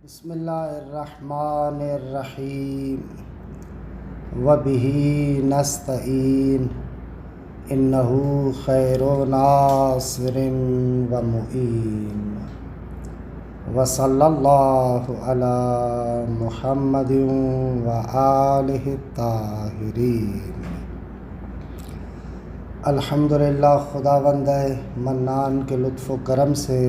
بسم اللہ الرحمن الرحیم وبہ نستعین انہ خیر ناصر و معین وصلی اللہ علی محمد و آلہ الطاہرین۔ الحمدللہ، خداوند منان کے لطف و کرم سے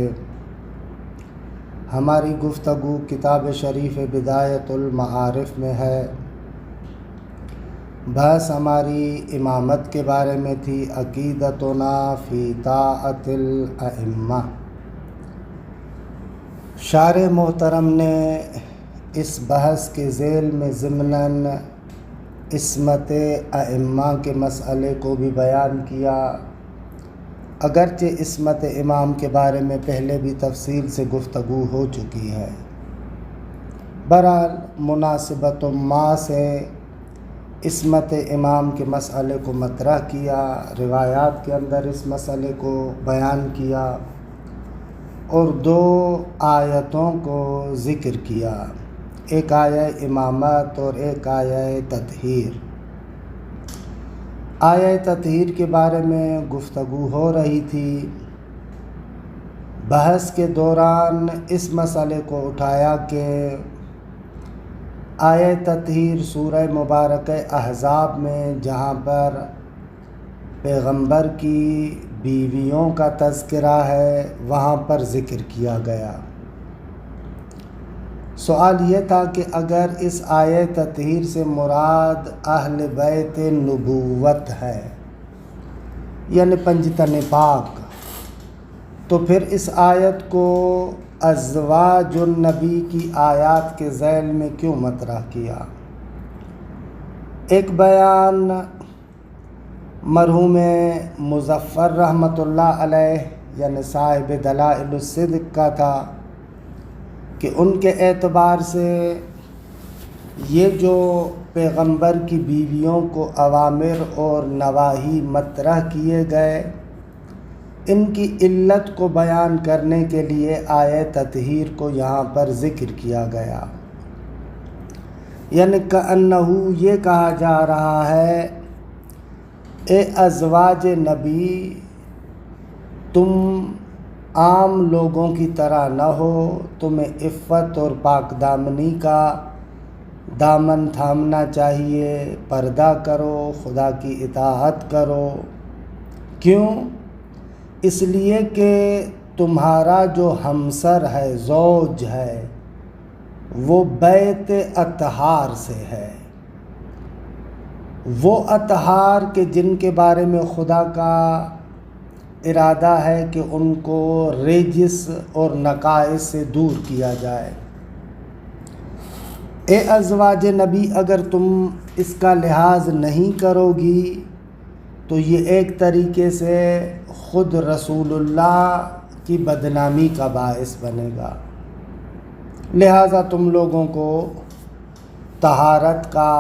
ہماری گفتگو کتاب شریف بدایت المعارف میں ہے۔ بحث ہماری امامت کے بارے میں تھی، عقیدتنا فی طاعت الائمہ۔ شارح محترم نے اس بحث کے ذیل میں ضمناً عصمت ائمہ کے مسئلے کو بھی بیان کیا، اگرچہ عصمت امام کے بارے میں پہلے بھی تفصیل سے گفتگو ہو چکی ہے۔ بہرحال مناسبت ما سے عصمت امام کے مسئلے کو مطرح کیا، روایات کے اندر اس مسئلے کو بیان کیا اور دو آیتوں کو ذکر کیا، ایک آیہ امامت اور ایک آیہ تطہیر۔ آیہ تطہیر کے بارے میں گفتگو ہو رہی تھی۔ بحث کے دوران اس مسئلے کو اٹھایا کہ آیہ تطہیر سورہ مبارکہ احزاب میں جہاں پر پیغمبر کی بیویوں کا تذکرہ ہے وہاں پر ذکر کیا گیا۔ سوال یہ تھا کہ اگر اس آیہ تطہیر سے مراد اہل بیت نبوت ہے یعنی پنجتن پاک، تو پھر اس آیت کو ازواج النبی کی آیات کے ذیل میں کیوں مطرح کیا؟ ایک بیان مرحوم مظفر رحمۃ اللہ علیہ یعنی صاحب دلائل الصدق کا تھا کہ ان کے اعتبار سے یہ جو پیغمبر کی بیویوں کو اوامر اور نواہی مطرح کیے گئے، ان کی علت کو بیان کرنے کے لیے آیہ تطہیر کو یہاں پر ذکر کیا گیا، یعنی کأنہ یہ کہا جا رہا ہے اے ازواج نبی، تم عام لوگوں کی طرح نہ ہو، تمہیں عفت اور پاک دامنی کا دامن تھامنا چاہیے، پردہ کرو، خدا کی اطاعت کرو۔ کیوں؟ اس لیے کہ تمہارا جو ہمسر ہے، زوج ہے، وہ بیت اطہار سے ہے، وہ اطہار کے جن کے بارے میں خدا کا ارادہ ہے کہ ان کو رجس اور نقائص سے دور کیا جائے۔ اے ازواج نبی، اگر تم اس کا لحاظ نہیں کرو گی تو یہ ایک طریقے سے خود رسول اللہ کی بدنامی کا باعث بنے گا، لہٰذا تم لوگوں کو طہارت کا،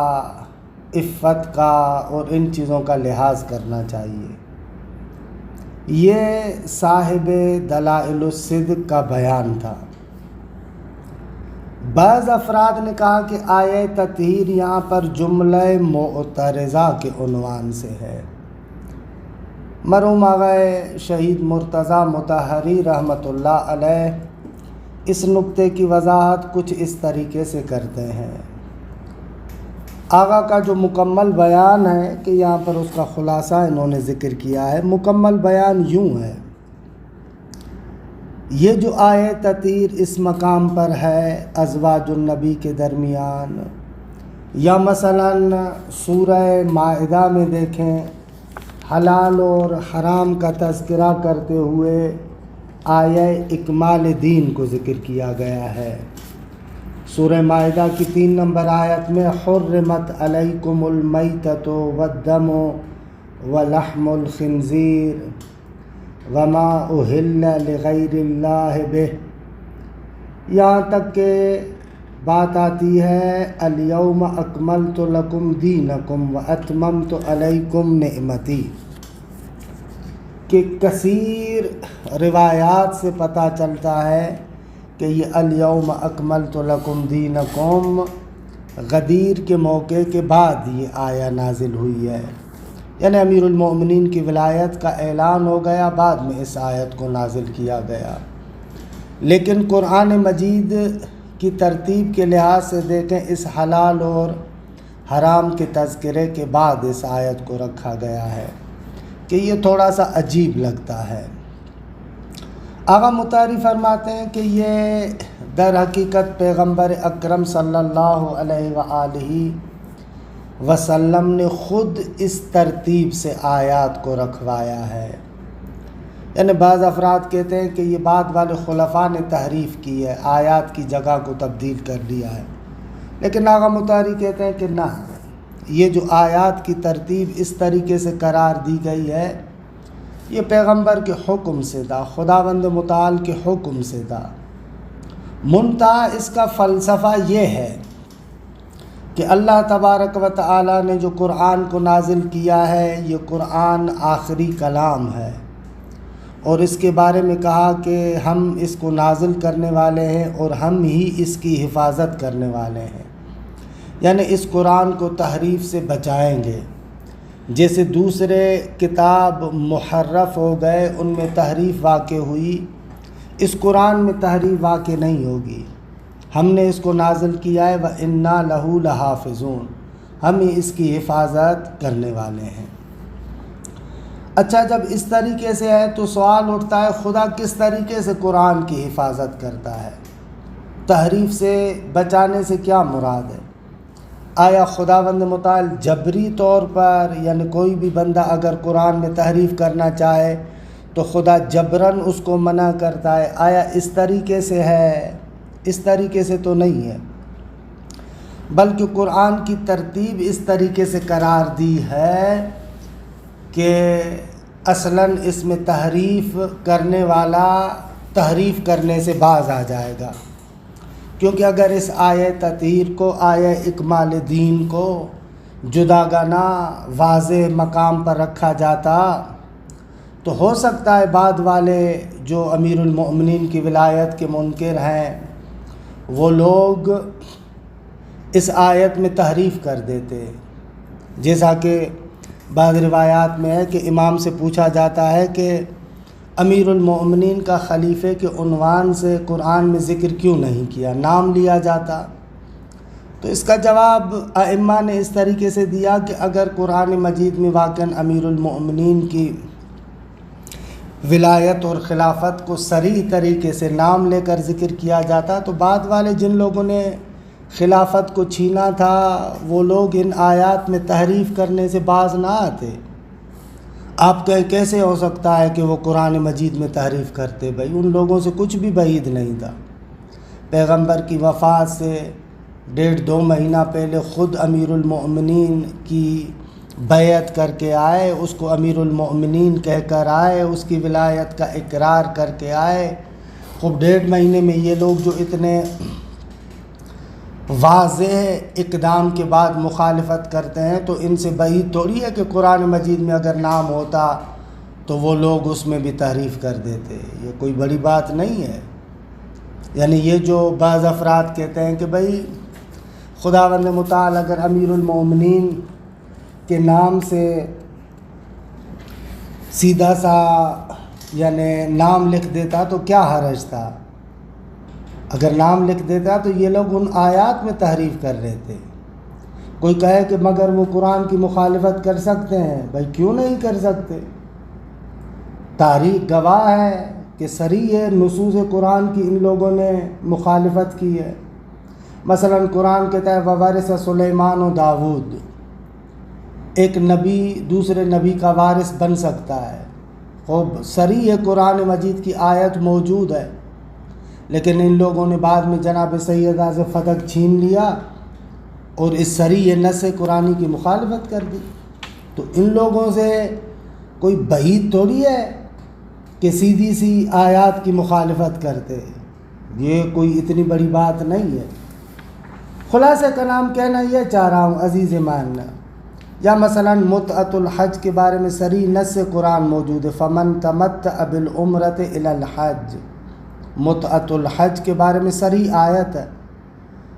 عفت کا اور ان چیزوں کا لحاظ کرنا چاہیے۔ یہ صاحب دلائل الصدق کا بیان تھا۔ بعض افراد نے کہا کہ آیہ تطہیر یہاں پر جملہ معترضہ کے عنوان سے ہے۔ مرحوم آقا شہید مرتضیٰ مطہری رحمۃ اللہ علیہ اس نقطے کی وضاحت کچھ اس طریقے سے کرتے ہیں۔ آقا کا جو مکمل بیان ہے کہ یہاں پر اس کا خلاصہ انہوں نے ذکر کیا ہے، مکمل بیان یوں ہے، یہ جو آیہ تطہیر اس مقام پر ہے ازواج النبی کے درمیان، یا مثلاً سورہ مائدہ میں دیکھیں حلال اور حرام کا تذکرہ کرتے ہوئے آیہ اکمال دین کو ذکر کیا گیا ہے۔ سورہ مائدہ کی 3 نمبر آیت میں حرمت علیکم المیتۃ والدم ولحم الخنزیر وما اہل لغیر اللہ بہ، یہاں تک کہ بات آتی ہے الیوم اکملت لکم دینکم واتممت علیکم نعمتی، کہ کثیر روایات سے پتہ چلتا ہے کہ یہ الیوم اکملت لکم دینکم غدیر کے موقع کے بعد یہ آیہ نازل ہوئی ہے، یعنی امیر المومنین کی ولایت کا اعلان ہو گیا، بعد میں اس آیت کو نازل کیا گیا۔ لیکن قرآن مجید کی ترتیب کے لحاظ سے دیکھیں، اس حلال اور حرام کے تذکرے کے بعد اس آیت کو رکھا گیا ہے کہ یہ تھوڑا سا عجیب لگتا ہے۔ آقا مطہری فرماتے ہیں کہ یہ در حقیقت پیغمبر اکرم صلی اللہ علیہ وآلہ وسلم نے خود اس ترتیب سے آیات کو رکھوایا ہے، یعنی بعض افراد کہتے ہیں کہ یہ بعد والے خلفاء نے تحریف کی ہے، آیات کی جگہ کو تبدیل کر دیا ہے، لیکن آقا مطہری کہتے ہیں کہ نہ، یہ جو آیات کی ترتیب اس طریقے سے قرار دی گئی ہے یہ پیغمبر کے حکم سے تھا، خداوند متعال کے حکم سے تھا۔ منتہا اس کا فلسفہ یہ ہے کہ اللہ تبارک و تعالی نے جو قرآن کو نازل کیا ہے یہ قرآن آخری کلام ہے، اور اس کے بارے میں کہا کہ ہم اس کو نازل کرنے والے ہیں اور ہم ہی اس کی حفاظت کرنے والے ہیں، یعنی اس قرآن کو تحریف سے بچائیں گے۔ جیسے دوسرے کتاب محرف ہو گئے، ان میں تحریف واقع ہوئی، اس قرآن میں تحریف واقع نہیں ہوگی، ہم نے اس کو نازل کیا ہے، وَإِنَّا لَهُ لَحَافِظُونَ، ہم ہی اس کی حفاظت کرنے والے ہیں۔ اچھا، جب اس طریقے سے ہے تو سوال اٹھتا ہے خدا کس طریقے سے قرآن کی حفاظت کرتا ہے؟ تحریف سے بچانے سے کیا مراد ہے؟ آیا خداوند متعال جبری طور پر، یعنی کوئی بھی بندہ اگر قرآن میں تحریف کرنا چاہے تو خدا جبراً اس کو منع کرتا ہے؟ آیا اس طریقے سے ہے؟ اس طریقے سے تو نہیں ہے، بلکہ قرآن کی ترتیب اس طریقے سے قرار دی ہے کہ اصلاً اس میں تحریف کرنے والا تحریف کرنے سے باز آ جائے گا، کیونکہ اگر اس آیہ تطہیر کو، آیہ اکمال دین کو جداگانہ واضح مقام پر رکھا جاتا تو ہو سکتا ہے بعد والے جو امیر المؤمنین کی ولایت کے منکر ہیں وہ لوگ اس آیت میں تحریف کر دیتے، جیسا کہ بعض روایات میں ہے کہ امام سے پوچھا جاتا ہے کہ امیر المؤمنین کا خلیفے کے عنوان سے قرآن میں ذکر کیوں نہیں کیا، نام لیا جاتا؟ تو اس کا جواب ائمہ نے اس طریقے سے دیا کہ اگر قرآن مجید میں واقعاً امیر المؤمنین کی ولایت اور خلافت کو صریح طریقے سے نام لے کر ذکر کیا جاتا تو بعد والے جن لوگوں نے خلافت کو چھینا تھا وہ لوگ ان آیات میں تحریف کرنے سے باز نہ آتے۔ آپ کہیں کیسے ہو سکتا ہے کہ وہ قرآن مجید میں تحریف کرتے؟ بھائی ان لوگوں سے کچھ بھی بعید نہیں تھا، پیغمبر کی وفات سے 1.5-2 مہینہ پہلے خود امیر المؤمنین کی بیعت کر کے آئے، اس کو امیر المؤمنین کہہ کر آئے، اس کی ولایت کا اقرار کر کے آئے۔ خوب 1.5 مہینے میں یہ لوگ جو اتنے واضح اقدام کے بعد مخالفت کرتے ہیں تو ان سے بعید تھوڑی ہے کہ قرآن مجید میں اگر نام ہوتا تو وہ لوگ اس میں بھی تحریف کر دیتے، یہ کوئی بڑی بات نہیں ہے۔ یعنی یہ جو بعض افراد کہتے ہیں کہ بھائی خداوند متعال اگر امیر المؤمنین کے نام سے سیدھا سا یعنی نام لکھ دیتا تو کیا حرج تھا؟ اگر نام لکھ دیتا تو یہ لوگ ان آیات میں تحریف کر رہے تھے۔ کوئی کہے کہ مگر وہ قرآن کی مخالفت کر سکتے ہیں، بھائی کیوں نہیں کر سکتے؟ تاریخ گواہ ہے کہ صریح نصوص قرآن کی ان لوگوں نے مخالفت کی ہے۔ مثلا قرآن کہتا ہے وَوَرِثَ سُلَيْمَانُ داود، ایک نبی دوسرے نبی کا وارث بن سکتا ہے، خوب صریح قرآن مجید کی آیت موجود ہے، لیکن ان لوگوں نے بعد میں جناب سیدہ سے فتح چھین لیا اور اس صریح نص قرآنی کی مخالفت کر دی۔ تو ان لوگوں سے کوئی بعید تھوڑی ہے کہ سیدھی سی آیات کی مخالفت کرتے، یہ کوئی اتنی بڑی بات نہیں ہے۔ خلاصہ کلام کہنا یہ چاہ رہا ہوں عزیز ماننا، یا مثلا متعۃ الحج کے بارے میں صریح نص قرآن موجود ہے، فمن تمتع بالعمرۃ الی الحج، متعۃ الحج کے بارے میں صریح آیت ہے،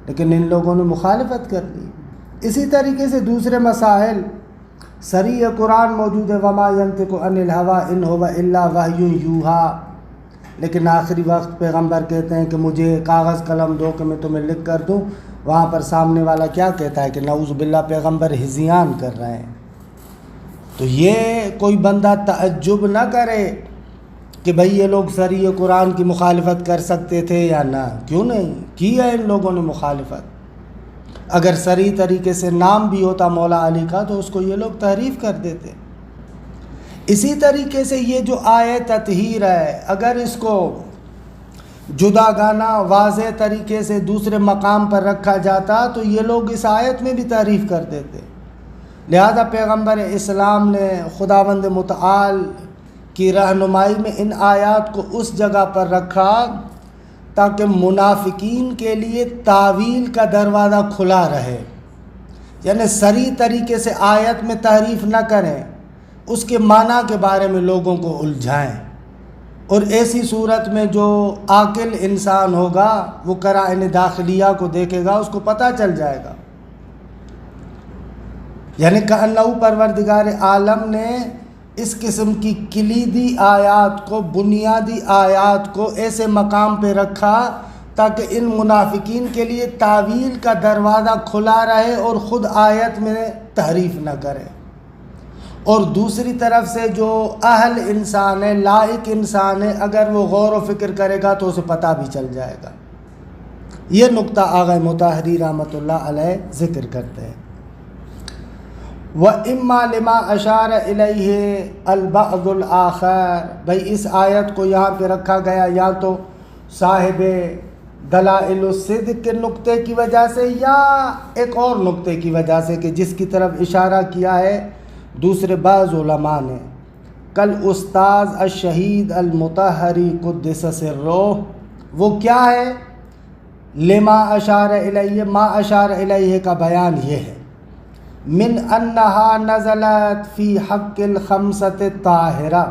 لیکن ان لوگوں نے مخالفت کر دی۔ اسی طریقے سے دوسرے مسائل صریح قرآن موجود ہے، وما ینطق عن الہویٰ ان ھو الا وحی یوحیٰ، لیکن آخری وقت پیغمبر کہتے ہیں کہ مجھے کاغذ قلم دو کہ میں تمہیں لکھ کر دوں، وہاں پر سامنے والا کیا کہتا ہے کہ نعوذ باللہ پیغمبر ہذیان کر رہے ہیں۔ تو یہ کوئی بندہ تعجب نہ کرے کہ بھئی یہ لوگ صریح قرآن کی مخالفت کر سکتے تھے یا نہ، کیوں نہیں کی ہے ان لوگوں نے مخالفت۔ اگر صریح طریقے سے نام بھی ہوتا مولا علی کا تو اس کو یہ لوگ تحریف کر دیتے۔ اسی طریقے سے یہ جو آیت تطہیر ہے، اگر اس کو جداگانہ واضح طریقے سے دوسرے مقام پر رکھا جاتا تو یہ لوگ اس آیت میں بھی تعریف کر دیتے۔ لہذا پیغمبر اسلام نے خداوند متعال کی رہنمائی میں ان آیات کو اس جگہ پر رکھا تاکہ منافقین کے لیے تاویل کا دروازہ کھلا رہے، یعنی صریح طریقے سے آیت میں تحریف نہ کریں، اس کے معنی کے بارے میں لوگوں کو الجھائیں، اور ایسی صورت میں جو عاقل انسان ہوگا وہ قرائن داخلیہ کو دیکھے گا، اس کو پتہ چل جائے گا۔ یعنی کأنہ پروردگار عالم نے اس قسم کی کلیدی آیات کو، بنیادی آیات کو ایسے مقام پہ رکھا تاکہ ان منافقین کے لیے تاویل کا دروازہ کھلا رہے اور خود آیت میں تحریف نہ کرے، اور دوسری طرف سے جو اہل انسان ہے، لائق انسان ہے، اگر وہ غور و فکر کرے گا تو اسے پتہ بھی چل جائے گا۔ یہ نقطہ آغا مطہری رحمۃ اللہ علیہ ذکر کرتے ہیں۔ وَإِمَّا لِمَا أَشَارَ إِلَيْهِ الْبَعْضُ الْآخَرِ، بھئی اس آیت کو یہاں پہ رکھا گیا یا تو صاحب دلائل الصدق کے نقطے کی وجہ سے یا ایک اور نقطے کی وجہ سے کہ جس کی طرف اشارہ کیا ہے دوسرے بعض علماء نے، کل استاذ الشہید المطہری قدس سرہ، وہ کیا ہے؟ لما اشار الیہ، ما اشار الیہ کا بیان یہ ہے، من انہا نزلت فی حق الخمسۃ الطاہرہ،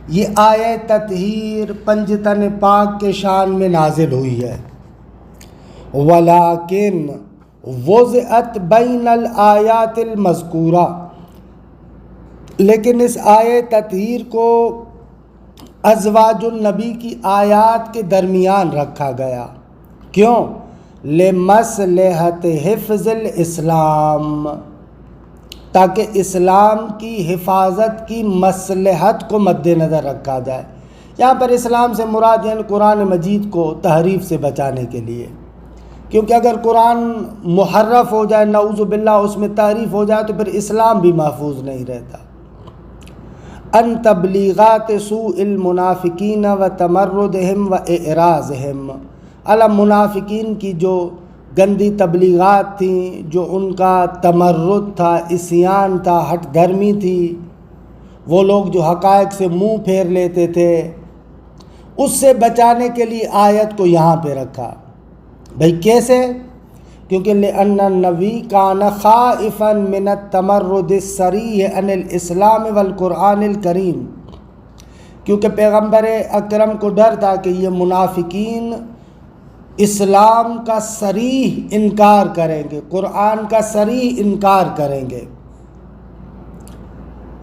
یہ آیت تطہیر پنجتن پاک کے شان میں نازل ہوئی ہے، ولیکن وضعت بین الآیات المذکورہ، لیکن اس آیت تطہیر کو ازواج النبی کی آیات کے درمیان رکھا گیا، کیوں؟ لمصلحت حفظ الاسلام، تاکہ اسلام کی حفاظت کی مصلحت کو مد نظر رکھا جائے۔ یہاں پر اسلام سے مراد یعنی قرآن مجید کو تحریف سے بچانے کے لیے، کیونکہ اگر قرآن محرف ہو جائے، نعوذ باللہ اس میں تحریف ہو جائے تو پھر اسلام بھی محفوظ نہیں رہتا۔ ان تبلیغات سوء المنافقین و تمردہم و اعراضہم، منافقین کی جو گندی تبلیغات تھیں، جو ان کا تمرد تھا، عصیان تھا، ہٹ دھرمی تھی، وہ لوگ جو حقائق سے منہ پھیر لیتے تھے، اس سے بچانے کے لیے آیت کو یہاں پہ رکھا۔ بھئی کیسے؟ کیونکہ لأن النبی کان خائفا من التمرد الصریح عن الاسلام والقرآن الکریم، کیونکہ پیغمبر اکرم کو ڈر تھا کہ یہ منافقین اسلام کا صریح انکار کریں گے، قرآن کا صریح انکار کریں گے۔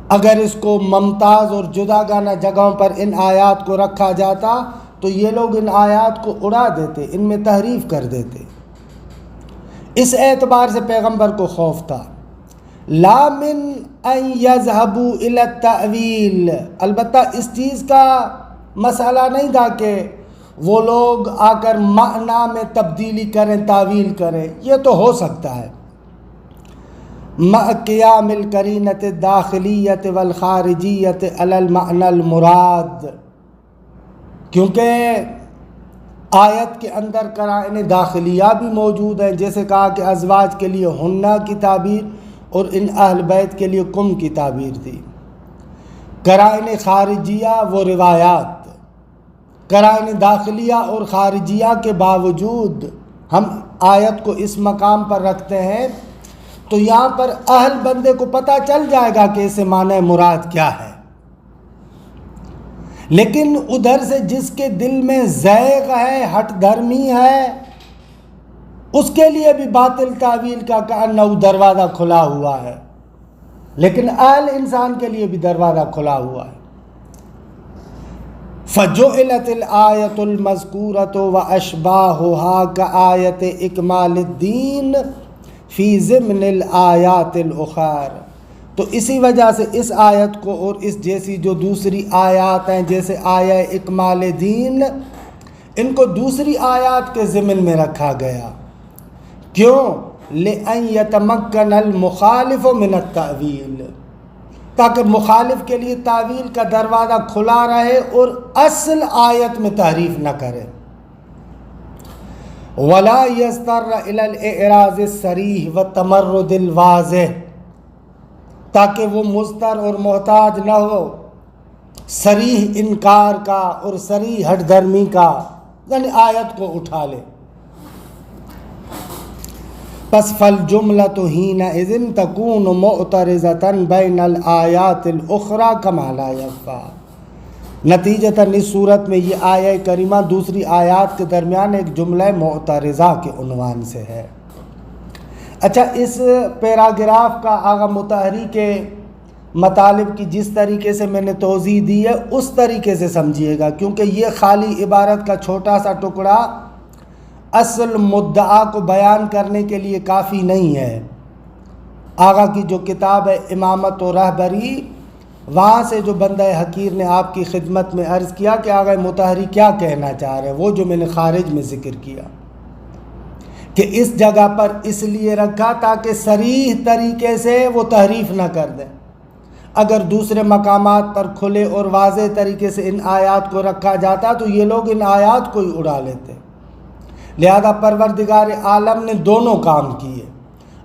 اگر اس کو ممتاز اور جداگانہ جگہوں پر ان آیات کو رکھا جاتا تو یہ لوگ ان آیات کو اڑا دیتے، ان میں تحریف کر دیتے۔ اس اعتبار سے پیغمبر کو خوف تھا۔ لا من ان یذهبوا الی التأویل، البتہ اس چیز کا مسئلہ نہیں تھا کہ وہ لوگ آ کر معنی میں تبدیلی کریں، تعویل کریں، یہ تو ہو سکتا ہے، مع قیام القرینۃ الداخلیۃ والخارجیۃ علی المعنی المراد، کیونکہ آیت کے اندر قرائن داخلیہ بھی موجود ہیں، جیسے کہا کہ ازواج کے لیے ہنہ کی تعبیر اور ان اہل بیت کے لیے کم کی تعبیر تھی۔ قرائن خارجیہ وہ روایات، قرائن داخلیہ اور خارجیہ کے باوجود ہم آیت کو اس مقام پر رکھتے ہیں تو یہاں پر اہل بندے کو پتہ چل جائے گا کہ اسے معنی مراد کیا ہے۔ لیکن ادھر سے جس کے دل میں زیغ ہے، ہٹ دھرمی ہے، اس کے لیے بھی باطل تعویل کا کأنہ دروازہ کھلا ہوا ہے، لیکن اہل انسان کے لیے بھی دروازہ کھلا ہوا ہے۔ فَجُعِلَتِ الْآيَةُ الْمَذْكُورَةُ وَأَشْبَاهُهَا كَآيَةِ إِكْمَالِ الدِّينِ فِي ضِمْنِ الْآيَاتِ الْأُخَرَ۔ تو اسی وجہ سے اس آیت کو اور اس جیسی جو دوسری آیات ہیں جیسے آیہ اکمال دین، ان کو دوسری آیات کے ضمن میں رکھا گیا۔ کیوں؟ لِأَن يَتَمَكَّنَ الْمُخَالِفُ مِنَ التَّأْوِيلِ، تاکہ مخالف کے لیے تعویل کا دروازہ کھلا رہے اور اصل آیت میں تحریف نہ کرے۔ وَلَا يَضْطَرَّ إِلَى الْإِعْرَاضِ الصَّرِيحِ وَالتَّمَرُّدِ الْوَاضِحِ، تاکہ وہ مضطر اور محتاج نہ ہو صریح انکار کا اور صریح ہٹ دھرمی کا، یعنی آیت کو اٹھا لے۔ پس فالجملۃ حینئذ تکون معترضۃ بین الآیات الاخری کما لا یخفی، نتیجتاً اس صورت میں یہ آیہ کریمہ دوسری آیات کے درمیان ایک جملہ معترضہ کے عنوان سے ہے۔ اچھا، اس پیراگراف کا آغا مطہری کے مطالب کی جس طریقے سے میں نے توضیح دی ہے اس طریقے سے سمجھیے گا، کیونکہ یہ خالی عبارت کا چھوٹا سا ٹکڑا اصل مدعا کو بیان کرنے کے لیے کافی نہیں ہے۔ آغا کی جو کتاب ہے امامت و رہبری، وہاں سے جو بندہ حقیر نے آپ کی خدمت میں عرض کیا کہ آغا مطہری کیا کہنا چاہ رہے ہیں، وہ جو میں نے خارج میں ذکر کیا کہ اس جگہ پر اس لیے رکھا تاکہ صریح طریقے سے وہ تحریف نہ کر دیں۔ اگر دوسرے مقامات پر کھلے اور واضح طریقے سے ان آیات کو رکھا جاتا تو یہ لوگ ان آیات کو ہی اڑا لیتے۔ لہذا پروردگار عالم نے دونوں کام کیے،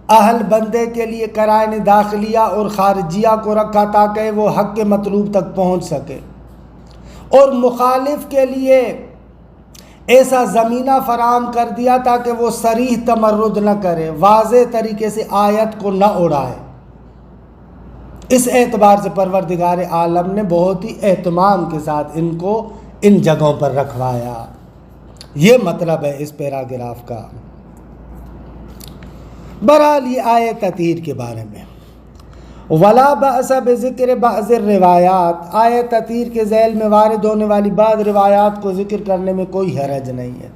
اہل بندے کے لیے قرائن داخلیہ اور خارجیہ کو رکھا تاکہ وہ حق کے مطلوب تک پہنچ سکے، اور مخالف کے لیے ایسا زمینہ فراہم کر دیا تاکہ وہ صریح تمرد نہ کرے، واضح طریقے سے آیت کو نہ اڑائے۔ اس اعتبار سے پروردگار عالم نے بہت ہی اہتمام کے ساتھ ان کو ان جگہوں پر رکھوایا۔ یہ مطلب ہے اس پیراگراف کا۔ بہرحال یہ آیہ تطہیر کے بارے میں وَلَا بَأْسَ بِذِكْرِ بَعْضِ الرِّوَایَاتِ، آیہ تطہیر کے ذیل میں وارد ہونے والی بعض روایات کو ذکر کرنے میں کوئی حرج نہیں ہے۔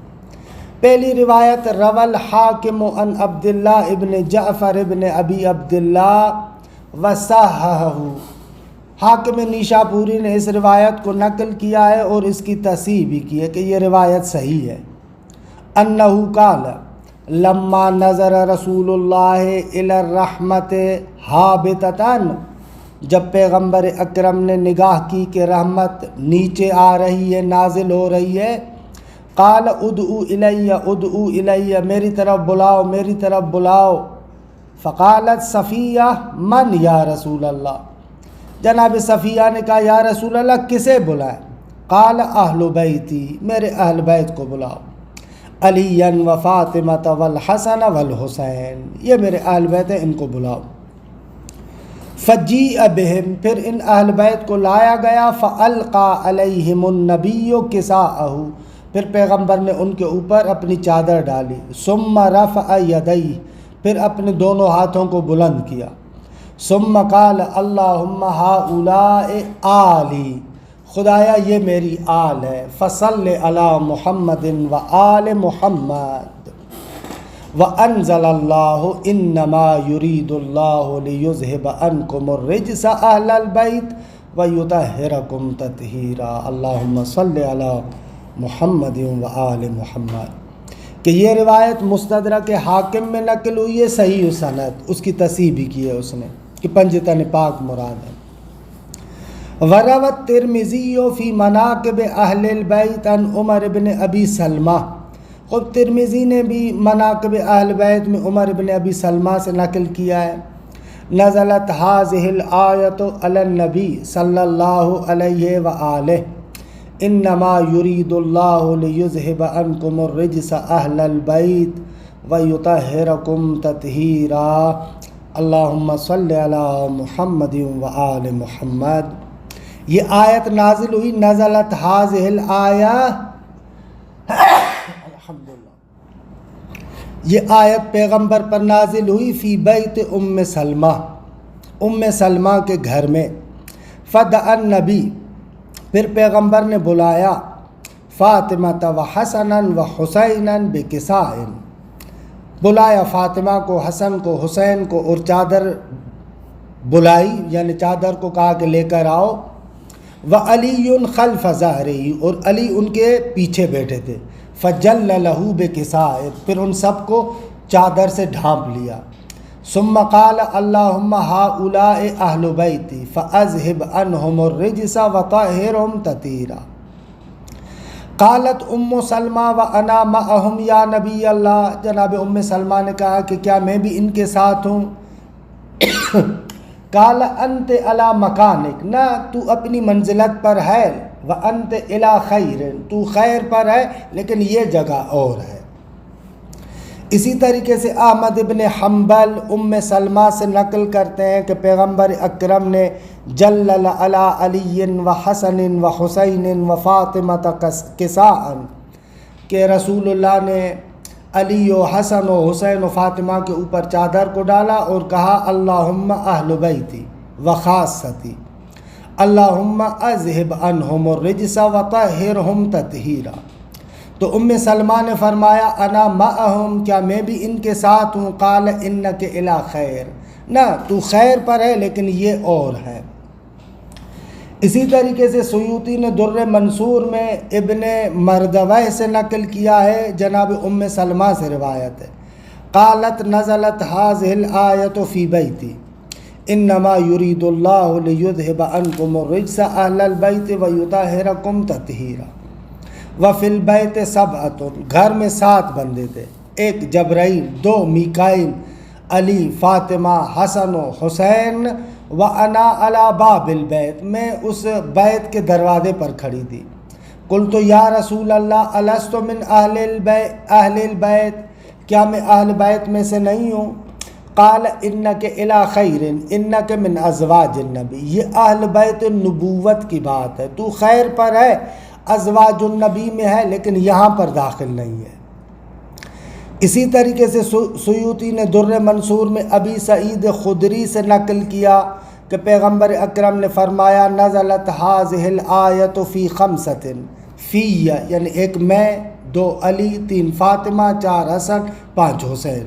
پہلی روایت روى الحاکم عن عبداللہ ابن جعفر ابن ابی عبداللہ وصححہ، حاکم نیشاپوری نے اس روایت کو نقل کیا ہے اور اس کی تصحیح بھی کی ہے کہ یہ روایت صحیح ہے۔ انہو قال لما نظر رسول اللہ الی الرحمت حابتتاً، جب پیغمبر اکرم نے نگاہ کی کہ رحمت نیچے آ رہی ہے، نازل ہو رہی ہے، قال ادعو الی ادعو الی، میری طرف بلاؤ میری طرف بلاؤ۔ فقالت صفیہ من یا رسول اللہ، جناب صفیہ نے کہا یا رسول اللہ کسے بلائیں؟ قال اہل بیتی، میرے اہل بیت کو بلاؤ، علی و فاطمہ والحسن والحسین، یہ میرے اہل بیت ہیں ان کو بلاؤ۔ فجیء بہم، پھر ان اہل بیت کو لایا گیا، فالقى علیہم النبی کساءہ، پھر پیغمبر نے ان کے اوپر اپنی چادر ڈالی، ثم رفع یدیہ، پھر اپنے دونوں ہاتھوں کو بلند کیا، ثم قال اللہم ہؤلاء آلی، خدایا یہ میری آل ہے، فصل علی محمد و آل محمد، وانزل اللہ انما یرید اللہ لیذہب عنکم الرجس اہل البیت ویطہرکم تطہیرا، اللہم صل علی محمد و آل محمد۔ کہ یہ روایت مستدرک حاکم میں نقل ہوئی ہے، صحیح سند، اس کی تصحیح بھی کی ہے اس نے کہ پنجتن پاک مراد ہے۔ وروى الترمذی فی مناقب اہل البیت عن عمر بن ابی سلمہ، خود ترمذی نے بھی مناقب اہل بیت میں عمر بن ابی سلمہ سے نقل کیا ہے۔ نزلت هذه الآیۃ علی النبی صلی اللہ علیہ وآلہ، انما یرید اللہ لیذہب عنکم الرجس اہل البیت ویطہرکم تطہیرا، اللہم صل علی محمد و آل محمد۔ یہ آیت نازل ہوئی نزلت هذه الآیہ الحمدللہ، یہ آیت پیغمبر پر نازل ہوئی فی بیت ام سلمہ، ام سلمہ کے گھر میں۔ فدعا النبی، پھر پیغمبر نے بلایا فاطمہ و حسنا و حسینا بکساء، بلایا فاطمہ کو، حسن کو، حسین کو، اور چادر بلائی، یعنی چادر کو کہا کہ لے کر آؤ۔ وعلی خلف ظہرہ، اور علی ان کے پیچھے بیٹھے تھے۔ فجل لہ بکساء، پھر ان سب کو چادر سے ڈھانپ لیا۔ ثم قال اللہم ہؤلاء اہل بیتی فاذہب عنہم الرجس وطہرہم تطہیرا۔ قالت ام سلمہ وانا معہم یا نبی اللہ، جناب ام سلمہ نے کہا کہ کیا میں بھی ان کے ساتھ ہوں؟ قال انت علی مکانک، نہ تو اپنی منزلت پر ہے، وانت الی خیر، تو خیر پر ہے لیکن یہ جگہ اور ہے۔ اسی طریقے سے احمد ابن حنبل ام سلمہ سے نقل کرتے ہیں کہ پیغمبر اکرم نے جلل علی علی و حسن و حسین و فاطمہ کساء، کہ رسول اللہ نے علی و حسن و حسین و فاطمہ کے اوپر چادر کو ڈالا اور کہا اللہم اہل بیتی و خاصتی اللہم اذہب عنہم الرجس وطہرہم تطہیرا۔ تو ام سلمہ نے فرمایا انا معہم، کیا میں بھی ان کے ساتھ ہوں؟ قال انک الی خیر، نہ تو خیر پر ہے لیکن یہ اور ہے۔ اسی طریقے سے سیوطی نے در منصور میں ابن مردوہ سے نقل کیا ہے، جناب ام سلمہ سے روایت ہے، قالت نزلت هذه الآیۃ فی بیتی انما یرید اللہ لیذہب عنکم الرجس اہل البیت ویطہرکم تطہیرا۔ وفی البیت سبعۃ، گھر میں 7 بندے تھے، 1 جبرائیل، 2 میکائیل، علی، فاطمہ، حسن و حسین، وانا علی باب البیت، میں اس بیت کے دروازے پر کھڑی تھی۔ قلت یا رسول اللہ الست من اہل البیت، کیا میں اہل بیت میں سے نہیں ہوں؟ قال انک الی خیر انک من ازواج النبی، یہ اہل بیت نبوت کی بات ہے، تو خیر پر ہے، ازواج النبی میں ہے لیکن یہاں پر داخل نہیں ہے۔ اسی طریقے سے سیوطی نے در منصور میں ابی سعید خدری سے نقل کیا کہ پیغمبر اکرم نے فرمایا نزلت هذه الآیۃ فی خمسۃ، فی یعنی 1 میں، 2 علی، 3 فاطمہ، 4 حسن، 5 حسین۔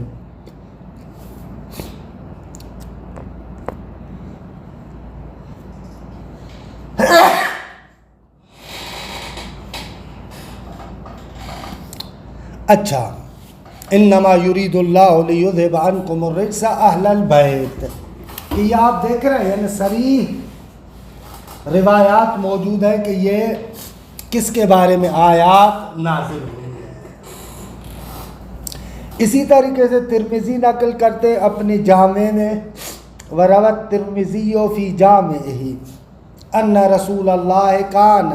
اچھا، انما یرید اللہ لیذہب عنکم الرجس اہل البیت، کہ یہ آپ دیکھ رہے ہیں، یعنی صریح روایات موجود ہے کہ یہ کس کے بارے میں آیات نازل ہوئی ہیں۔ اسی طریقے سے ترمذی نقل کرتے اپنی جامع میں، وروت ترمذی فی جامعہ ان رسول اللہ کان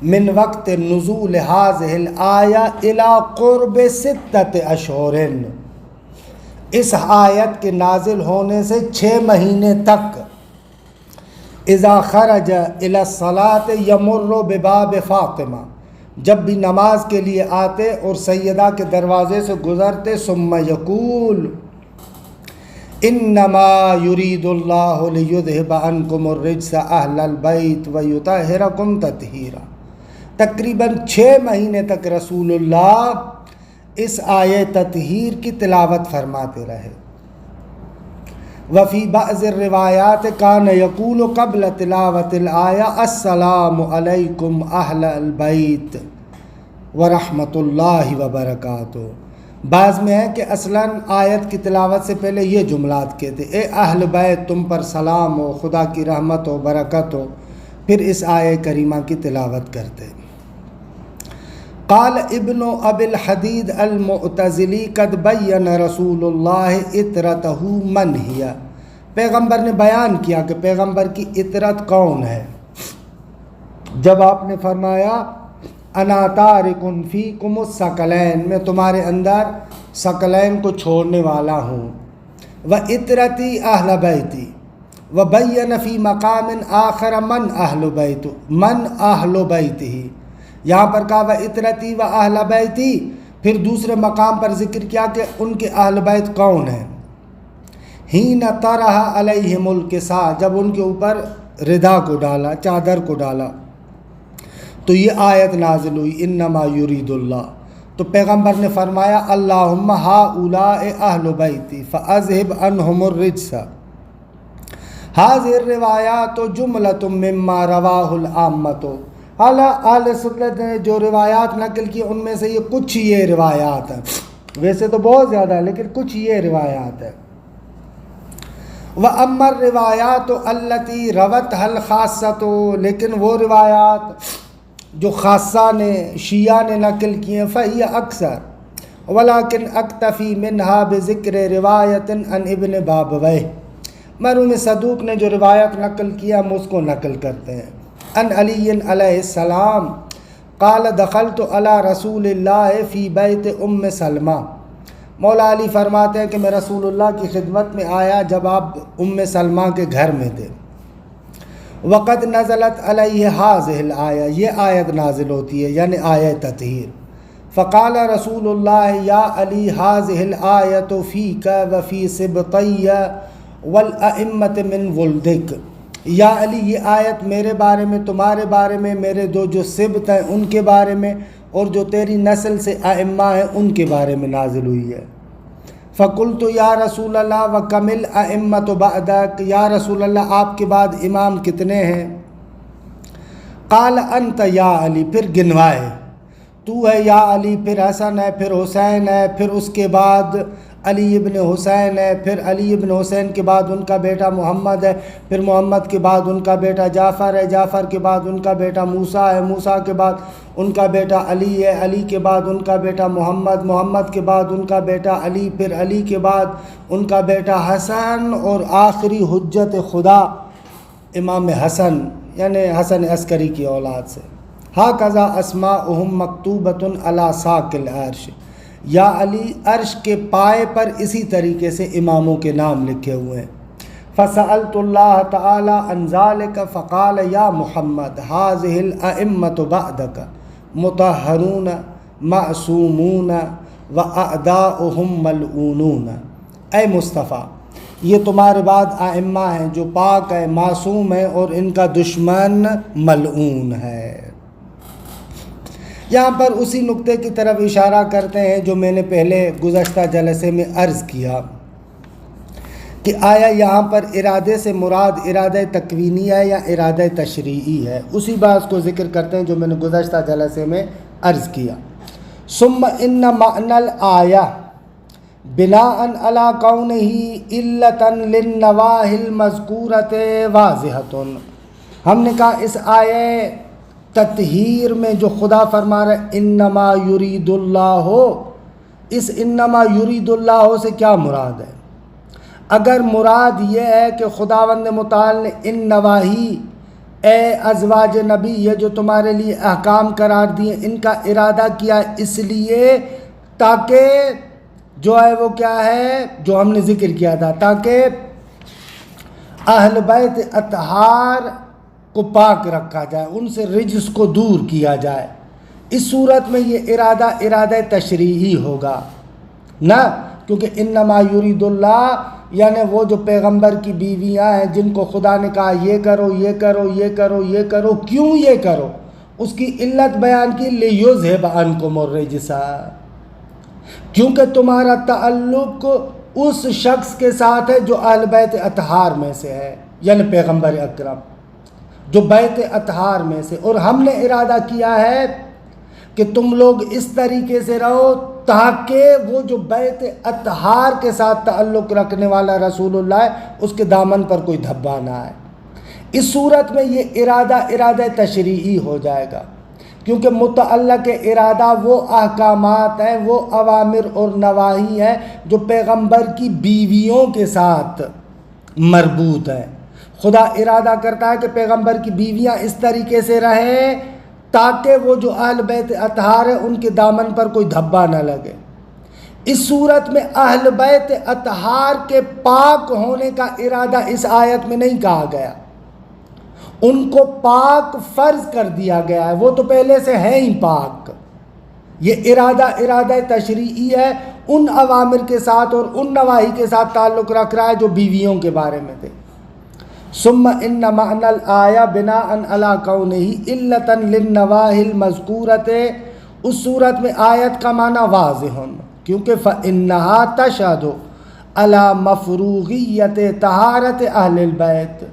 من وقت نزول هذه الآیہ الی قرب 6 اشہر، اس آیت کے نازل ہونے سے 6 مہینے تک اذا خرج الی الصلاۃ یمر بباب فاطمہ، جب بھی نماز کے لیے آتے اور سیدہ کے دروازے سے گزرتے، ثم یقول انما یرید اللہ لیذہب عنکم الرجس اہل البیت ویطہرکم تطہیرا۔ تقریباً 6 مہینے تک رسول اللہ اس آیہ تطہیر کی تلاوت فرماتے رہے۔ وفی بعض الروایات کان یقول قبل تلاوت الآیہ السلام علیکم اہل البیت ورحمۃ اللہ وبرکاتہ۔ بعض میں ہے کہ اصلاً آیت کی تلاوت سے پہلے یہ جملات کہتے، اے اہل بیت تم پر سلام ہو، خدا کی رحمت و برکت ہو، پھر اس آیہ کریمہ کی تلاوت کرتے۔ قال ابن ابی الحدید المعتزلی قد بین رسول اللہ اطرتہ من ہی، پیغمبر نے بیان کیا کہ پیغمبر کی اطرت کون ہے، جب آپ نے فرمایا انا تارک فیکم الثقلین، میں تمہارے اندر ثقلین کو چھوڑنے والا ہوں، و اطرتی اہل بیتی، وبین فی مقام آخر من اہل بیت ہی، یہاں پر کہا و اطرتی و اہل بیتی، پھر دوسرے مقام پر ذکر کیا کہ ان کے اہل بیت کون ہیں۔ حین طرح علیہم الکسا، جب ان کے اوپر ردا کو ڈالا، چادر کو ڈالا، تو یہ آیت نازل ہوئی انما یرید اللہ۔ تو پیغمبر نے فرمایا اللہم ہؤلاء اہل بیتی فاذہب عنہم الرجس۔ هذه الروایات جملۃ مما رواہ العامۃ، اہل سنت نے جو روایات نقل کی ان میں سے یہ کچھ یہ روایات ہیں، ویسے تو بہت زیادہ ہے لیکن کچھ یہ روایات ہیں۔ وَأَمَّا الرِّوَایَاتُ الَّتِی رَوَتْهَا الْخَاصَّةُ، لیکن وہ روایات جو خاصہ نے، شیعہ نے نقل کی ہیں، فَهِيَ أَكْثَرُ وَلَكِنْ أَكْتَفِي مِنْهَا بِذِكْرِ رِوَایَةٍ عَنْ ابن بابویہ۔ مرحوم صدوق نے جو روایت نقل کیا ہم اس کو نقل کرتے ہیں۔ ان علی علیہ السلام قال دخلت علی رسول اللہ فی بیت ام سلمہ، مولا علی فرماتے ہیں کہ میں رسول اللہ کی خدمت میں آیا جب آپ ام سلمہ کے گھر میں تھے۔ وقد نزلت علیہ ہذہ الآیہ، یہ آیت نازل ہوتی ہے یعنی آیہ تطہیر۔ فقال رسول اللہ یا علی ہذہ الآیۃ فیک وفی سبطی والائمۃ من ولدک، یا علی یہ آیت میرے بارے میں، تمہارے بارے میں، میرے دو جو سبط ہیں ان کے بارے میں، اور جو تیری نسل سے ائمہ ہیں ان کے بارے میں نازل ہوئی ہے۔ فقلت یا رسول اللہ وکم الائمۃ بعدک، یا رسول اللہ آپ کے بعد امام کتنے ہیں؟ قال انت یا علی، پھر گنوائے، تو ہے یا علی، پھر حسن ہے، پھر حسین ہے، پھر اس کے بعد علی ابن حسین ہے، پھر علی ابن حسین کے بعد ان کا بیٹا محمد ہے، پھر محمد کے بعد ان کا بیٹا جعفر ہے، جعفر کے بعد ان کا بیٹا موسیٰ ہے، موسیٰ کے بعد ان کا بیٹا علی ہے، علی کے بعد ان کا بیٹا محمد، محمد کے بعد ان کا بیٹا علی، پھر علی کے بعد ان کا بیٹا حسن، اور آخری حجت خدا امام حسن یعنی حسن عسکری کی اولاد سے۔ ہاکذا اسماؤہم مکتوبۃ علی ساق العرش، یا علی عرش کے پائے پر اسی طریقے سے اماموں کے نام لکھے ہوئے ہیں۔ فسألت اللہ تعالی عن ذلک فقال یا محمد هذه الائمۃ بعدک مطہرون معصومون واعداؤہم ملعونون، اے مصطفیٰ یہ تمہارے بعد ائمہ ہیں جو پاک ہیں، معصوم ہیں، اور ان کا دشمن ملعون ہے۔ یہاں پر اسی نقطے کی طرف اشارہ کرتے ہیں جو میں نے پہلے گزشتہ جلسے میں عرض کیا کہ آیا یہاں پر ارادے سے مراد ارادہ تکوینی ہے یا ارادہ تشریعی ہے، اسی بات کو ذکر کرتے ہیں جو میں نے گزشتہ جلسے میں عرض کیا۔ ثم ان معنی الآیہ بناء علی کونہ علۃ للنواہی المذکورۃ واضحۃ، ہم نے کہا اس آیہ تطہیر میں جو خدا فرما رہا ہے انما یرید اللہ، اس انما یرید اللہ سے کیا مراد ہے؟ اگر مراد یہ ہے کہ خداوند متعال نے ان نواہی اے ازواج نبی یہ جو تمہارے لیے احکام قرار دیے ان کا ارادہ کیا ہے اس لیے تاکہ جو ہے وہ کیا ہے جو ہم نے ذکر کیا تھا، تاکہ اہل بیت اطہار کو پاک رکھا جائے، ان سے رجس کو دور کیا جائے، اس صورت میں یہ ارادہ تشریعی ہوگا نا، کیونکہ انما یرید اللہ یعنی وہ جو پیغمبر کی بیویاں ہیں جن کو خدا نے کہا یہ کرو یہ کرو یہ کرو یہ کرو، کیوں یہ کرو اس کی علت بیان کی، لیذھب عنکم الرجس، کیونکہ تمہارا تعلق اس شخص کے ساتھ ہے جو اہل بیت اطہار میں سے ہے، یعنی پیغمبر اکرم جو بیت اطہار میں سے، اور ہم نے ارادہ کیا ہے کہ تم لوگ اس طریقے سے رہو تاکہ وہ جو بیت اطہار کے ساتھ تعلق رکھنے والا رسول اللہ ہے اس کے دامن پر کوئی دھبا نہ آئے۔ اس صورت میں یہ ارادہ تشریعی ہو جائے گا، کیونکہ متعلق ارادہ وہ احکامات ہیں، وہ اوامر اور نواہی ہیں جو پیغمبر کی بیویوں کے ساتھ مربوط ہیں۔ خدا ارادہ کرتا ہے کہ پیغمبر کی بیویاں اس طریقے سے رہیں تاکہ وہ جو اہل بیت اطہار ہیں ان کے دامن پر کوئی دھبا نہ لگے۔ اس صورت میں اہل بیت اطہار کے پاک ہونے کا ارادہ اس آیت میں نہیں کہا گیا، ان کو پاک فرض کر دیا گیا ہے، وہ تو پہلے سے ہیں ہی پاک۔ یہ ارادہ تشریعی ہے، ان اوامر کے ساتھ اور ان نواہی کے ساتھ تعلق رکھ رہا ہے جو بیویوں کے بارے میں تھے۔ ثم ان معنی الآیہ بناء علی کونہ علۃ للنواہی المذکورۃ، اس صورت میں آیت کا معنی واضح ہے، کیونکہ فإنہا تشہد علی مفروغیت طہارت اہل البیت،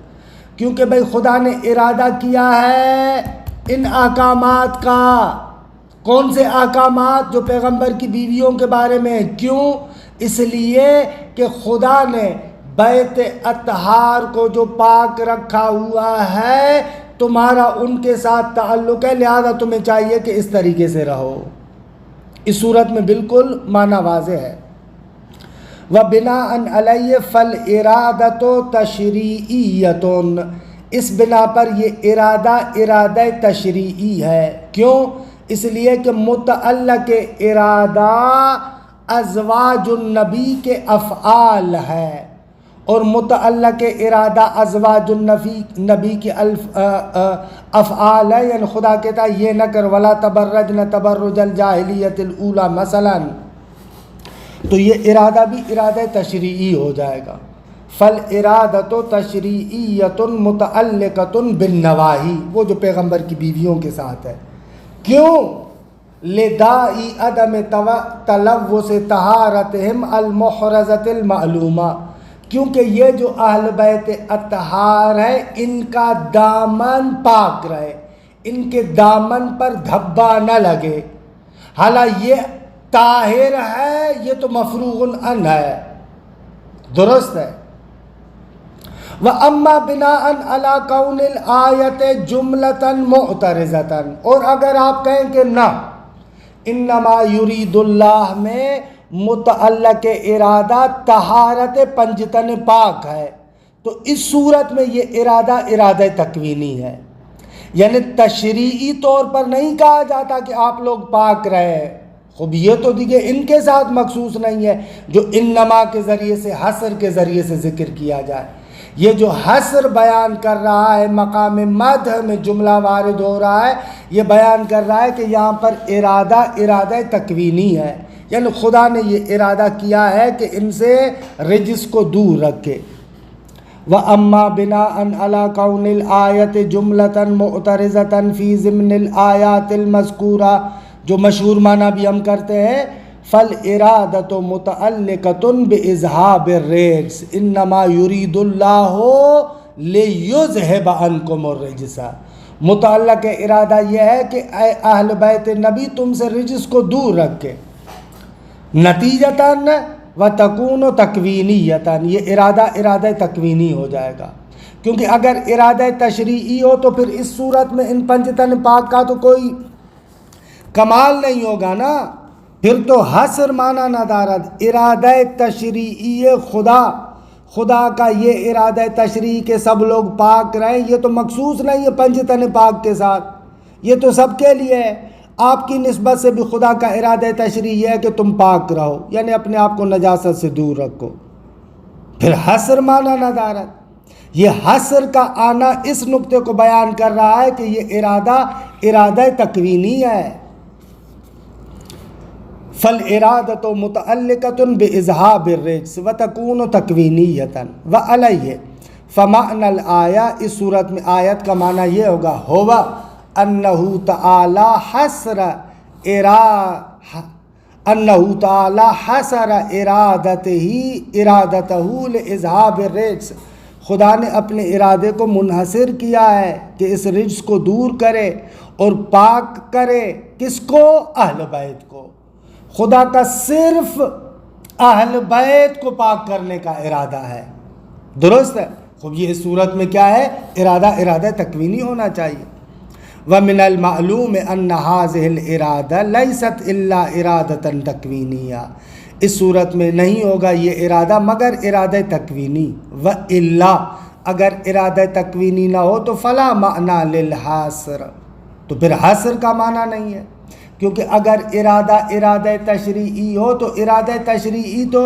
کیونکہ بھئی خدا نے ارادہ کیا ہے ان احکامات کا۔ کون سے احکامات؟ جو پیغمبر کی بیویوں کے بارے میں۔ کیوں؟ اس لیے کہ خدا نے بیت اطہار کو جو پاک رکھا ہوا ہے، تمہارا ان کے ساتھ تعلق ہے، لہذا تمہیں چاہیے کہ اس طریقے سے رہو۔ اس صورت میں بالکل معنی واضح ہے۔ وَبِنَاءً عَلَيْهِ فَالْإِرَادَةُ تَشْرِيعِيَّةٌ، اس بنا پر یہ ارادہ تشریعی ہے۔ کیوں؟ اس لیے کہ متعلق ارادہ ازواج النبی کے افعال ہے، اور متعلق ارادہ ازواج نبی کے افعال ہے، یعنی خدا کہتا ہے یہ نہ کر ولا تبرجن تبرج الجاہلیت الاولی مثلا، تو یہ ارادہ بھی ارادہ تشریعی ہو جائے گا۔ فالارادۃ تشریعیۃ متعلقۃ بالنواہی، وہ جو پیغمبر کی بیویوں کے ساتھ ہے۔ کیوں؟ لدائی عدم تلوث طہارتہم المحرزۃ المعلومہ، کیونکہ یہ جو اہل بیت اطہار ہے ان کا دامن پاک رہے، ان کے دامن پر دھبا نہ لگے۔ حالانکہ یہ طاہر ہے، یہ تو مفروغ عنہ ہے، درست ہے۔ وَأَمَّا بِنَاءً عَلَىٰ كَوْنِ الْآيَةِ جُمْلَةً مُعْتَرِضَةً، اور اگر آپ کہیں کہ نہ، انما یرید اللہ میں متعلق ارادہ طہارت پنجتن پاک ہے، تو اس صورت میں یہ ارادہ تکوینی ہے، یعنی تشریعی طور پر نہیں کہا جاتا کہ آپ لوگ پاک رہے۔ خب یہ تو دیکھیں ان کے ساتھ مخصوص نہیں ہے جو انما کے ذریعے سے، حصر کے ذریعے سے ذکر کیا جائے۔ یہ جو حصر بیان کر رہا ہے، مقام مدح میں جملہ وارد ہو رہا ہے، یہ بیان کر رہا ہے کہ یہاں پر ارادہ تکوینی ہے، یعنی خدا نے یہ ارادہ کیا ہے کہ ان سے رجس کو دور رکھے۔ وَأَمَّا بِنَاءً عَلَىٰ كَوْنِ الْآيَةِ جُمْلَةً مُعْتَرِضَةً فِي ضِمْنِ الْآيَاتِ الْمَذْكُورَةِ، جو مشہور معنی بھی ہم کرتے ہیں، فَالْإِرَادَةُ مُتَعَلِّقَةٌ بِإِذْهَابِ الرِّجْسِ إِنَّمَا يُرِيدُ اللَّهُ لِيُذْهِبَ عَنْكُمُ الرِّجْسَ، متعلق ارادہ یہ ہے کہ اے اہل بیت نبی تم سے رجس کو دور رکھے۔ نتیجتاً وَتَكُونُ تَكْوِينِيَّةً، یہ ارادہ تکوینی ہو جائے گا، کیونکہ اگر ارادہ تشریعی ہو تو پھر اس صورت میں ان پنجتن پاک کا تو کوئی کمال نہیں ہوگا نا، پھر تو حصر معنی ندارت۔ ارادہ تشریعی خدا کا یہ ارادہ تشریعی کہ سب لوگ پاک رہیں، یہ تو مخصوص نہیں ہے پنجتن پاک کے ساتھ، یہ تو سب کے لیے ہے۔ آپ کی نسبت سے بھی خدا کا ارادہ تشریعی ہے کہ تم پاک رہو، یعنی اپنے آپ کو نجاست سے دور رکھو، پھر حصر معنی ندارت۔ یہ حصر کا آنا اس نقطے کو بیان کر رہا ہے کہ یہ ارادہ تکوینی ہے۔ فَالْإِرَادَةُ مُتَعَلِّقَةٌ بِإِذْهَابِ الرِّجْسِ وَتَكُونُ تَكْوِينِيَّةً وَعَلَيْهِ فَمَعْنَى الْآيَةِ، اس صورت میں آیت کا معنی یہ ہوگا، ہوا أَنَّهُ تَعَالَى حَصَرَ إِرَادَتَهُ لِإِذْهَابِ الرِّجْسِ، خدا نے اپنے ارادے کو منحصر کیا ہے کہ اس رجس کو دور کرے اور پاک کرے۔ کس کو؟ اہل بیت کو۔ خدا کا صرف اہل بیت کو پاک کرنے کا ارادہ ہے، درست ہے۔ خب یہ اس صورت میں کیا ہے؟ ارادہ تکوینی ہونا چاہیے۔ وَمِنَ الْمَعْلُومِ أَنَّ هَذِهِ الْإِرَادَةَ لَيْسَتْ إِلَّا إِرَادَةً تَكْوِينِيَّةً، اس صورت میں نہیں ہوگا یہ ارادہ مگر ارادہ تکوینی۔ وَإِلَّا، اگر ارادہ تکوینی نہ ہو تو فَلَا مَعْنَى لِلْحَصْرِ، تو پھر حصر کا معنی نہیں ہے۔ کیونکہ اگر ارادہ تشریعی ہو تو ارادہ تشریعی تو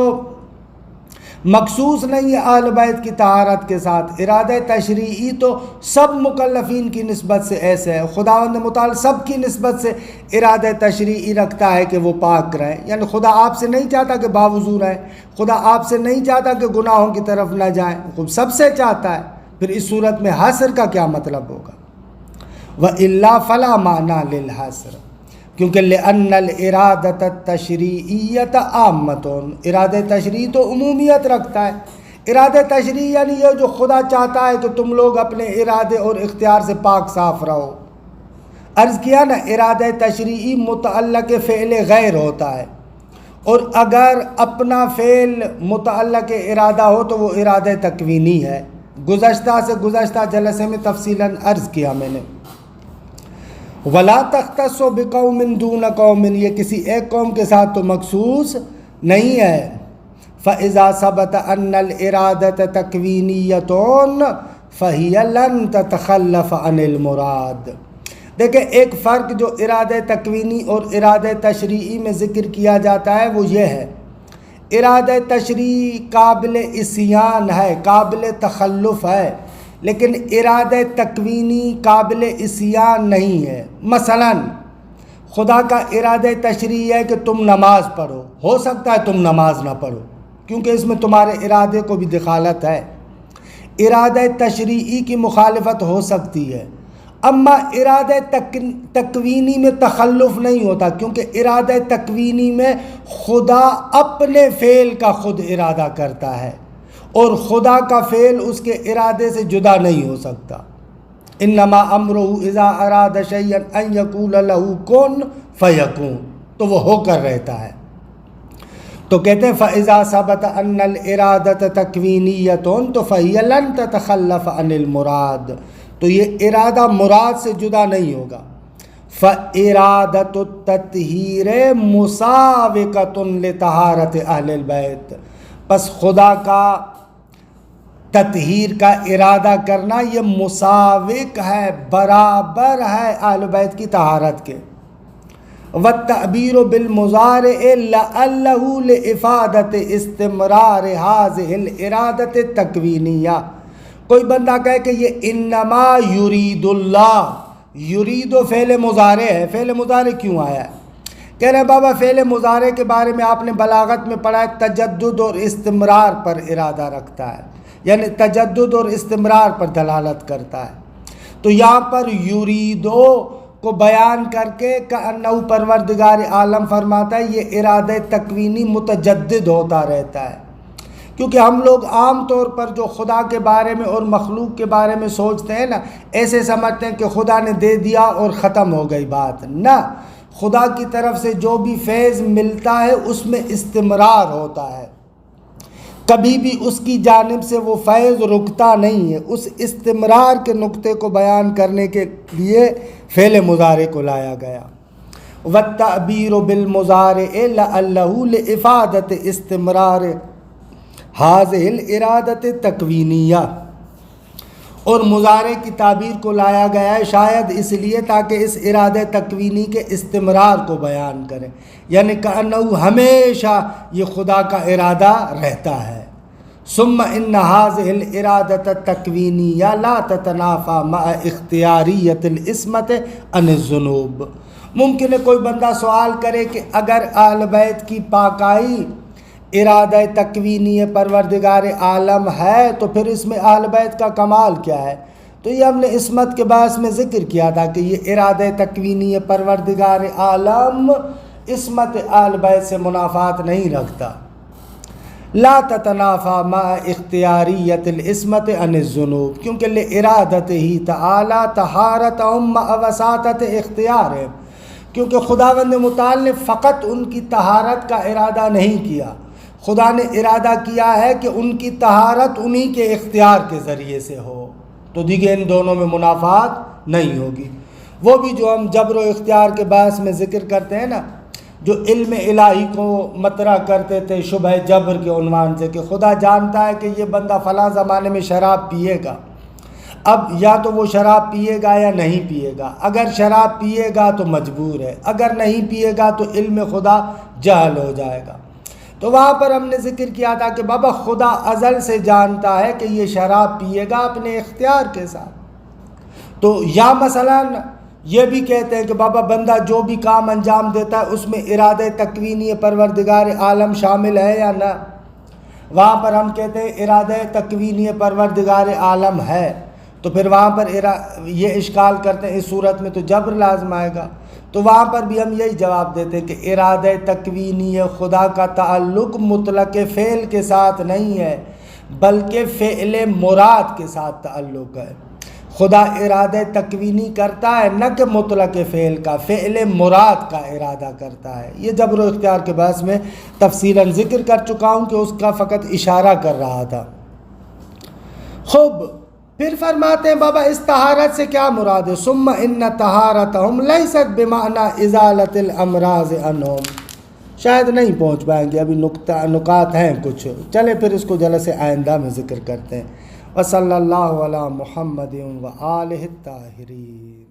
مخصوص نہیں ہے اہل بیت کی طہارت کے ساتھ، ارادہ تشریعی تو سب مکلفین کی نسبت سے ایسے ہے، خداوند متعال سب کی نسبت سے ارادہ تشریعی رکھتا ہے کہ وہ پاک رہیں، یعنی خدا آپ سے نہیں چاہتا کہ باوضو رہیں، خدا آپ سے نہیں چاہتا کہ گناہوں کی طرف نہ جائیں، خود سب سے چاہتا ہے، پھر اس صورت میں حصر کا کیا مطلب ہوگا؟ وَإِلَّا فَلَا مَعْنَى لِلْحَصْرِ، کیونکہ لِأَنَّ الْإِرَادَةَ التَّشْرِيعِيَّةَ عَامَّةٌ، ارادہ تشریعی تو عمومیت رکھتا ہے، ارادہ تشریعی یعنی یہ جو خدا چاہتا ہے کہ تم لوگ اپنے ارادے اور اختیار سے پاک صاف رہو۔ عرض کیا نا ارادہ تشریعی متعلق فعل غیر ہوتا ہے، اور اگر اپنا فعل متعلق ارادہ ہو تو وہ ارادہ تکوینی ہے، گزشتہ جلسے میں تفصیلاً عرض کیا میں نے۔ وَلَا تَخْتَصُّ بِقَوْمٍ دُونَ قَوْمٍ، یہ کسی ایک قوم کے ساتھ تو مخصوص نہیں ہے۔ فَإِذَا ثَبَتَ أَنَّ الْإِرَادَةَ تَكْوِينِيَّةٌ فَهِيَ لَن تَتَخَلَّفَ عَنِ الْمُرَادِ۔ دیکھیں ایک فرق جو ارادہ تکوینی اور ارادہ تشریعی میں ذکر کیا جاتا ہے وہ یہ ہے، ارادہ تشریعی قابل عصیان ہے، قابل تخلف ہے، لیکن ارادہ تکوینی قابل عصیان نہیں ہے۔ مثلا خدا کا ارادہ تشریعی ہے کہ تم نماز پڑھو، ہو سکتا ہے تم نماز نہ پڑھو کیونکہ اس میں تمہارے ارادے کو بھی دخالت ہے، ارادہ تشریعی کی مخالفت ہو سکتی ہے، اما ارادہ تکوینی میں تخلف نہیں ہوتا کیونکہ ارادہ تکوینی میں خدا اپنے فعل کا خود ارادہ کرتا ہے اور خدا کا فعل اس کے ارادے سے جدا نہیں ہو سکتا۔ انما امرہ اذا اراد شیئا ان یقول لہ کن فیکون، تو وہ ہو کر رہتا ہے۔ تو کہتے ہیں فاذا ثبت ان الارادۃ تکوینیۃ تو فہی لن تتخلف عن المراد، تو یہ ارادہ مراد سے جدا نہیں ہوگا۔ فارادۃ التطہیر مساوقۃ لطہارۃ اہل البیت، پس خدا کا تطہیر کا ارادہ کرنا یہ مساوق ہے، برابر ہے اہل بیت کی طہارت کے۔ والتعبیر بالمضارع لعلہ لافادۃ استمرار هذه الارادۃ التکوینیہ، کوئی بندہ کہے کہ یہ انما یرید اللہ، یرید و فعل مضارع ہے، فعل مضارع کیوں آیا ہے؟ کہہ رہے ہیں بابا فعل مضارع کے بارے میں آپ نے بلاغت میں پڑھا ہے تجدد اور استمرار پر ارادہ رکھتا ہے، یعنی تجدد اور استمرار پر دلالت کرتا ہے۔ تو یہاں پر یریدو کو بیان کر کے کأنہ پروردگار عالم فرماتا ہے یہ ارادہ تکوینی متجدد ہوتا رہتا ہے، کیونکہ ہم لوگ عام طور پر جو خدا کے بارے میں اور مخلوق کے بارے میں سوچتے ہیں نا، ایسے سمجھتے ہیں کہ خدا نے دے دیا اور ختم ہو گئی بات، نہ، خدا کی طرف سے جو بھی فیض ملتا ہے اس میں استمرار ہوتا ہے، کبھی بھی اس کی جانب سے وہ فیض رکتا نہیں ہے۔ اس استمرار کے نقطے کو بیان کرنے کے لیے فعل مضارع کو لایا گیا۔ والتعبیر بالمضارع لعلہ لافادۃ استمرار هذه الارادۃ التکوینیہ، اور مضارع کی تعبیر کو لایا گیا ہے شاید اس لیے تاکہ اس ارادہ تکوینی کے استمرار کو بیان کرے، یعنی کأنہ ہمیشہ یہ خدا کا ارادہ رہتا ہے۔ ثم ان هذه الارادۃ التکوینیہ لا تتنافى مع اختیاریۃ العصمۃ عن الذنوب۔ ممکن ہے کوئی بندہ سوال کرے کہ اگر اہل بیت کی پاکائی ارادہ تکوینی پروردگار عالم ہے تو پھر اس میں اہل بیت کا کمال کیا ہے؟ تو یہ ہم نے عصمت کے باعث میں ذکر کیا تھا کہ یہ ارادہ تکوینی پروردگار عالم عصمت اہل بیت سے منافات نہیں رکھتا۔ لا تتنافى مع اختیاریۃ العصمۃ عن الذنوب، کیونکہ لارادتہ تعالی طہارتہم مع وساطۃ اختیارہم، کیونکہ خداوند متعال نے فقط ان کی طہارت کا ارادہ نہیں کیا، خدا نے ارادہ کیا ہے کہ ان کی طہارت انہی کے اختیار کے ذریعے سے ہو، تو دیکھیں ان دونوں میں منافات نہیں ہوگی۔ وہ بھی جو ہم جبر و اختیار کے باعث میں ذکر کرتے ہیں نا، جو علم الہی کو مطرح کرتے تھے شبہ جبر کے عنوان سے کہ خدا جانتا ہے کہ یہ بندہ فلاں زمانے میں شراب پیے گا، اب یا تو وہ شراب پیے گا یا نہیں پیے گا، اگر شراب پیے گا تو مجبور ہے، اگر نہیں پیے گا تو علم خدا جہل ہو جائے گا۔ تو وہاں پر ہم نے ذکر کیا تھا کہ بابا خدا ازل سے جانتا ہے کہ یہ شراب پیے گا اپنے اختیار کے ساتھ۔ تو یا مثلا یہ بھی کہتے ہیں کہ بابا بندہ جو بھی کام انجام دیتا ہے اس میں ارادہ تکوینی پروردگار عالم شامل ہے یا نہ؟ وہاں پر ہم کہتے ہیں ارادہ تکوینی پروردگار عالم ہے، تو پھر وہاں پر یہ اشکال کرتے ہیں اس صورت میں تو جبر لازم آئے گا۔ تو وہاں پر بھی ہم یہی جواب دیتے ہیں کہ ارادہ تکوینی خدا کا تعلق مطلق فعل کے ساتھ نہیں ہے بلکہ فعل مراد کے ساتھ تعلق ہے۔ خدا ارادہ تکوینی کرتا ہے نہ کہ مطلق فعل کا، فعل مراد کا ارادہ کرتا ہے۔ یہ جبر و اختیار کے بحث میں تفصیلاً ذکر کر چکا ہوں کہ اس کا فقط اشارہ کر رہا تھا۔ خوب، پھر فرماتے ہیں بابا اس طہارت سے کیا مراد ہے؟ ثم ان طہارتہم لیست بمعنی ازالت الامراض عنہم۔ شاید نہیں پہنچ پائیں گے، ابھی نکات ہیں کچھ، چلے پھر اس کو جلسے آئندہ میں ذکر کرتے ہیں۔ وصلی اللہ علی محمد و آلہ الطاہرین۔